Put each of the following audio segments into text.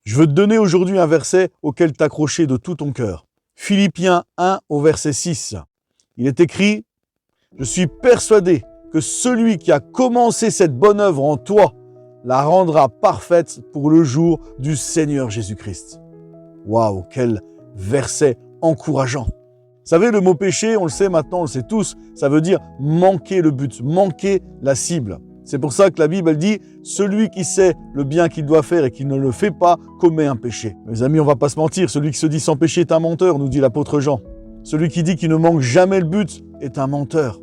Je veux te donner aujourd'hui un verset auquel t'accrocher de tout ton cœur. Philippiens 1 au verset 6. Il est écrit « Je suis persuadé que celui qui a commencé cette bonne œuvre en toi la rendra parfaite pour le jour du Seigneur Jésus-Christ. » Waouh, quel verset encourageant. Vous savez, le mot péché, on le sait maintenant, on le sait tous, ça veut dire manquer le but, manquer la cible. C'est pour ça que la Bible, elle dit « Celui qui sait le bien qu'il doit faire et qui ne le fait pas, commet un péché. » Mes amis, on va pas se mentir, celui qui se dit sans péché est un menteur, nous dit l'apôtre Jean. Celui qui dit qu'il ne manque jamais le but est un menteur.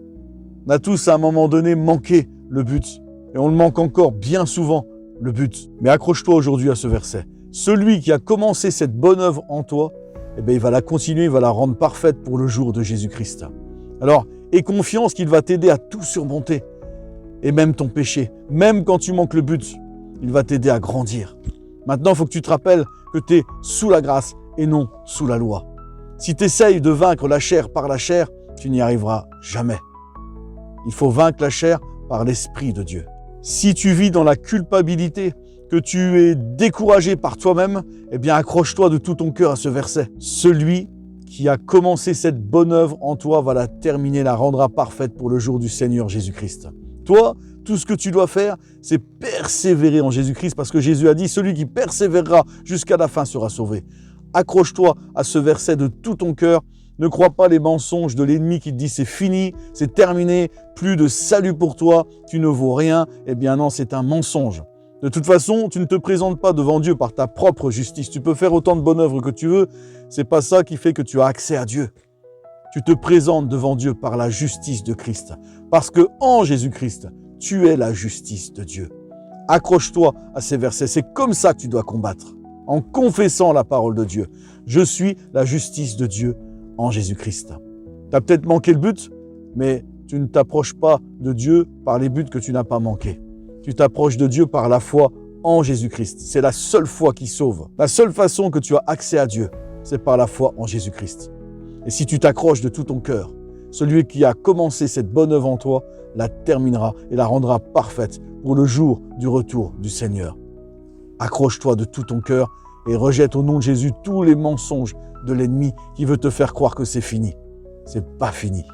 On a tous à un moment donné manqué le but. Et on le manque encore bien souvent, le but. Mais accroche-toi aujourd'hui à ce verset. Celui qui a commencé cette bonne œuvre en toi, eh bien, il va la continuer, il va la rendre parfaite pour le jour de Jésus-Christ. Alors, aie confiance qu'il va t'aider à tout surmonter. Et même ton péché, même quand tu manques le but, il va t'aider à grandir. Maintenant, il faut que tu te rappelles que tu es sous la grâce et non sous la loi. Si tu essayes de vaincre la chair par la chair, tu n'y arriveras jamais. Il faut vaincre la chair par l'Esprit de Dieu. Si tu vis dans la culpabilité, que tu es découragé par toi-même, eh bien accroche-toi de tout ton cœur à ce verset. Celui qui a commencé cette bonne œuvre en toi va la terminer, la rendra parfaite pour le jour du Seigneur Jésus-Christ. Toi, tout ce que tu dois faire, c'est persévérer en Jésus-Christ parce que Jésus a dit « Celui qui persévérera jusqu'à la fin sera sauvé ». Accroche-toi à ce verset de tout ton cœur. Ne crois pas les mensonges de l'ennemi qui te dit « c'est fini, c'est terminé, plus de salut pour toi, tu ne vaux rien ». Eh bien non, c'est un mensonge. De toute façon, tu ne te présentes pas devant Dieu par ta propre justice. Tu peux faire autant de bonnes œuvres que tu veux, c'est pas ça qui fait que tu as accès à Dieu. Tu te présentes devant Dieu par la justice de Christ. Parce que en Jésus-Christ, tu es la justice de Dieu. Accroche-toi à ces versets, c'est comme ça que tu dois combattre. En confessant la parole de Dieu. Je suis la justice de Dieu en Jésus-Christ. Tu as peut-être manqué le but, mais tu ne t'approches pas de Dieu par les buts que tu n'as pas manqués. Tu t'approches de Dieu par la foi en Jésus-Christ. C'est la seule foi qui sauve. La seule façon que tu as accès à Dieu, c'est par la foi en Jésus-Christ. Et si tu t'accroches de tout ton cœur, celui qui a commencé cette bonne œuvre en toi la terminera et la rendra parfaite pour le jour du retour du Seigneur. Accroche-toi de tout ton cœur et rejette au nom de Jésus tous les mensonges de l'ennemi qui veut te faire croire que c'est fini. C'est pas fini.